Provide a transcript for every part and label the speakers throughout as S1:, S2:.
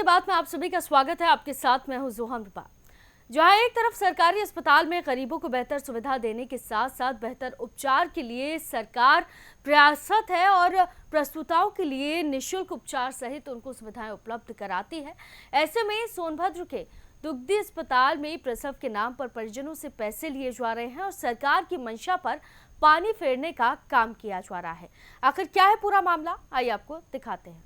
S1: बात में आप सभी का स्वागत है। आपके साथ मैं हूं जोहन रूपा। जहां एक तरफ सरकारी अस्पताल में गरीबों को बेहतर सुविधा देने के साथ साथ बेहतर उपचार के लिए सरकार प्रयासरत है और प्रसूताओं के लिए निःशुल्क उपचार सहित उनको सुविधाएं उपलब्ध कराती है। ऐसे में सोनभद्र के दुग्धी अस्पताल में प्रसव के नाम पर परिजनों से पैसे लिए जा रहे हैं और सरकार की मंशा पर पानी फेरने का काम किया जा रहा है। आखिर क्या है पूरा मामला, आइए आपको दिखाते हैं।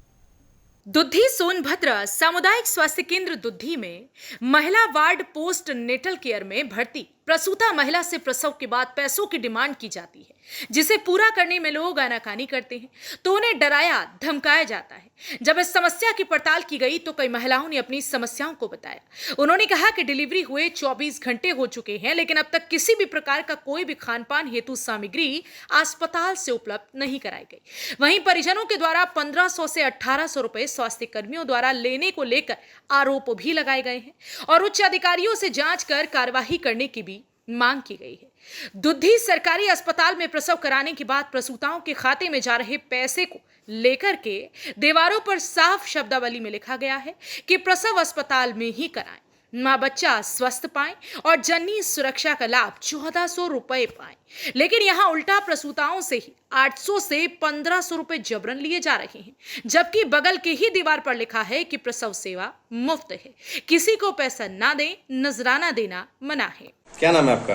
S2: दुद्धी सोनभद्र सामुदायिक स्वास्थ्य केंद्र दुद्धी में महिला वार्ड पोस्ट नेटल केयर में भर्ती प्रसूता महिला से प्रसव के बाद पैसों की डिमांड की जाती है, जिसे पूरा करने में लोग आनाकानी करते हैं तो उन्हें डराया धमकाया जाता है। जब इस समस्या की पड़ताल की गई तो कई महिलाओं ने अपनी समस्याओं को बताया। उन्होंने कहा कि डिलीवरी हुए 24 घंटे हो चुके हैं, लेकिन अब तक किसी भी प्रकार का कोई भी खान पान हेतु सामग्री अस्पताल से उपलब्ध नहीं कराई गई। वहीं परिजनों के द्वारा 1500 से 1800 रुपए स्वास्थ्य कर्मियों द्वारा लेने को लेकर आरोप भी लगाए गए हैं और उच्च अधिकारियों से जांच कर कार्यवाही करने की भी मांग की गई है। दुद्धी सरकारी अस्पताल में प्रसव कराने के बाद प्रसूताओं के खाते में जा रहे पैसे को लेकर के दीवारों पर साफ शब्दावली में लिखा गया है कि प्रसव अस्पताल में ही कराएं, मां बच्चा स्वस्थ पाएं और जननी सुरक्षा का लाभ 1400 रुपए पाएं। लेकिन यहां उल्टा प्रसूताओं से ही 800 से 1500 रुपए जबरन लिए जा रहे हैं, जबकि बगल के ही दीवार पर लिखा है कि प्रसव सेवा मुफ्त है, किसी को पैसा ना दें, नजराना देना मना है।
S3: क्या नाम है आपका?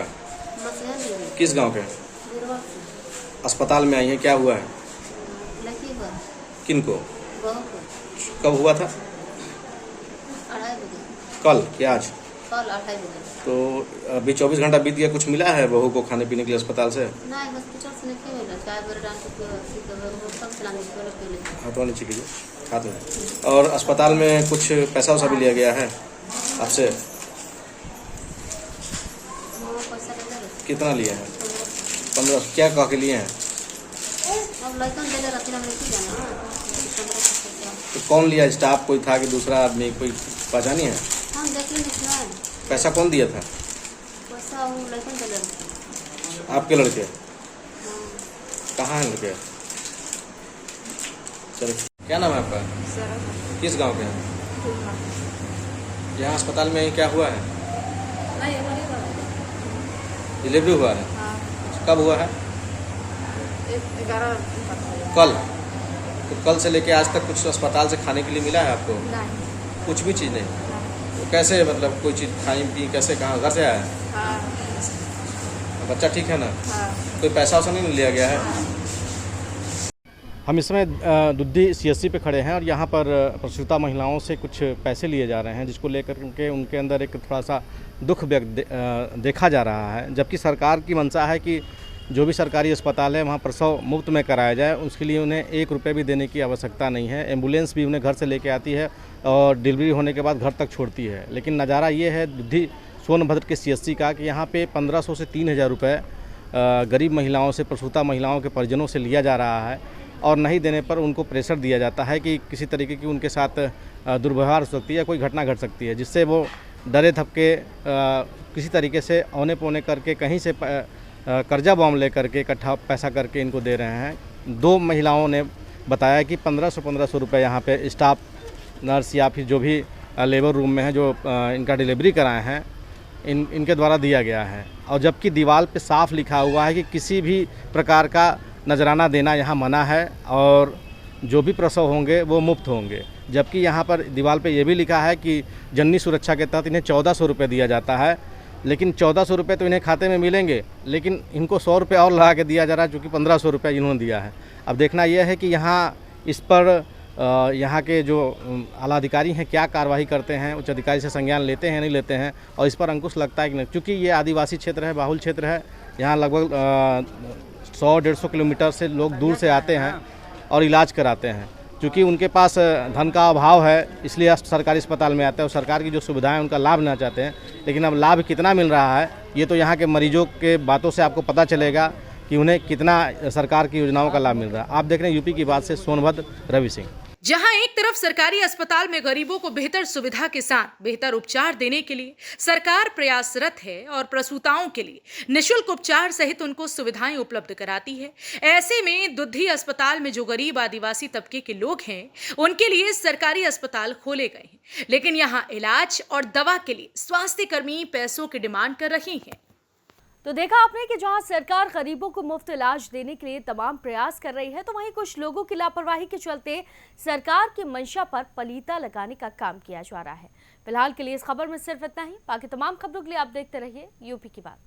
S3: किस गांव के? अस्पताल में आई हैं, क्या हुआ है? किनको? कब हुआ था? कल क्या आज?
S4: कल 2:30 बजे।
S3: तो अभी 24 घंटा बीत गया, कुछ मिला है बहू को खाने पीने के लिए अस्पताल से?
S4: नहीं, हॉस्पिटल से नहीं मिला। चाय बरडान
S3: हाथों नीचे कीजिए, हाथ में। और अस्पताल में कुछ पैसा वैसा भी लिया गया है आपसे? कितना लिया है? 1500। क्या कह के लिए हैं? तो कौन लिया? स्टाफ कोई था कि दूसरा आदमी, कोई पहचानी है? पैसा कौन दिया था?
S4: पैसा वो लड़कन के लड़के।
S3: आपके लड़के? कहाँ हैं लड़के? चलो, क्या नाम है आपका? किस गांव के हैं? यहाँ अस्पताल में क्या हुआ है? डिलीवरी हुआ है? कब हुआ है?
S4: 11
S3: कल। तो कल से लेके आज तक कुछ अस्पताल से खाने के लिए मिला है आपको?
S4: नहीं।
S3: कुछ भी चीज़ नहीं? तो कैसे, मतलब कोई चीज़ खाई पी कैसे, कहाँ, घर से आया है?
S4: हाँ।
S3: बच्चा ठीक है ना?
S4: हाँ।
S3: कोई पैसा वैसा नहीं लिया गया है? हम इस समय दुद्धी सीएससी पे खड़े हैं और यहाँ पर प्रसूता महिलाओं से कुछ पैसे लिए जा रहे हैं, जिसको लेकर के उनके अंदर एक थोड़ा सा दुख देखा जा रहा है। जबकि सरकार की मंशा है कि जो भी सरकारी अस्पताल है वहाँ प्रसव मुफ्त में कराया जाए, उसके लिए उन्हें 1 रुपये भी देने की आवश्यकता नहीं है। एम्बुलेंस भी उन्हें घर से लेके आती है और डिलीवरी होने के बाद घर तक छोड़ती है। लेकिन नज़ारा ये है दुद्धी सोनभद्र के सीएससी का कि यहाँ पे 1500 से 3000 रुपये गरीब महिलाओं से, प्रसूता महिलाओं के परिजनों से लिया जा रहा है और नहीं देने पर उनको प्रेशर दिया जाता है कि किसी तरीके की उनके साथ दुर्व्यवहार हो सकती है या कोई घटना घट सकती है, जिससे वो डरे धपके किसी तरीके से औने पौने करके कहीं से कर्जा बॉम ले करके इकट्ठा पैसा करके इनको दे रहे हैं। 2 महिलाओं ने बताया कि 1500 रुपये यहाँ पे स्टाफ नर्स या फिर जो भी लेबर रूम में है जो इनका डिलीवरी कराए हैं इनके द्वारा दिया गया है। और जबकि दीवार पे साफ लिखा हुआ है कि किसी भी प्रकार का नजराना देना यहाँ मना है और जो भी प्रसव होंगे वो मुफ्त होंगे। जबकि यहाँ पर दीवार पे ये भी लिखा है कि जननी सुरक्षा के तहत इन्हें 1400 रुपये दिया जाता है, लेकिन 1400 रुपये तो इन्हें खाते में मिलेंगे, लेकिन इनको 100 रुपये और लगा के दिया जा रहा है, चूँकि 1500 रुपये इन्होंने दिया है। अब देखना यह है कि यहाँ इस पर यहाँ के जो आला अधिकारी हैं क्या कार्रवाई करते हैं, उच्च अधिकारी से संज्ञान लेते हैं नहीं लेते हैं और इस पर अंकुश लगता है कि नहीं। चूँकि ये आदिवासी क्षेत्र है, बाहुल क्षेत्र है, यहाँ लगभग 100-150 किलोमीटर से लोग दूर से आते हैं और इलाज कराते हैं। चूँकि उनके पास धन का अभाव है, इसलिए सरकारी अस्पताल में आते हैं और सरकार की जो सुविधाएं उनका लाभ लेना चाहते हैं। लेकिन अब लाभ कितना मिल रहा है ये तो यहाँ के मरीजों के बातों से आपको पता चलेगा कि उन्हें कितना सरकार की योजनाओं का लाभ मिल रहा है। आप देख रहे हैं यूपी की बात से सोनभद्र, रवि सिंह।
S2: जहां एक तरफ सरकारी अस्पताल में गरीबों को बेहतर सुविधा के साथ बेहतर उपचार देने के लिए सरकार प्रयासरत है और प्रसूताओं के लिए निःशुल्क उपचार सहित उनको सुविधाएं उपलब्ध कराती है। ऐसे में दुद्धी अस्पताल में जो गरीब आदिवासी तबके के लोग हैं उनके लिए सरकारी अस्पताल खोले गए हैं, लेकिन यहां इलाज और दवा के लिए स्वास्थ्य कर्मी पैसों की डिमांड कर रही हैं।
S1: तो देखा आपने कि जहां सरकार गरीबों को मुफ्त इलाज देने के लिए तमाम प्रयास कर रही है, तो वहीं कुछ लोगों की लापरवाही के चलते सरकार की मंशा पर पलीता लगाने का काम किया जा रहा है। फिलहाल के लिए इस खबर में सिर्फ इतना ही। बाकी तमाम खबरों के लिए आप देखते रहिए यूपी की बात।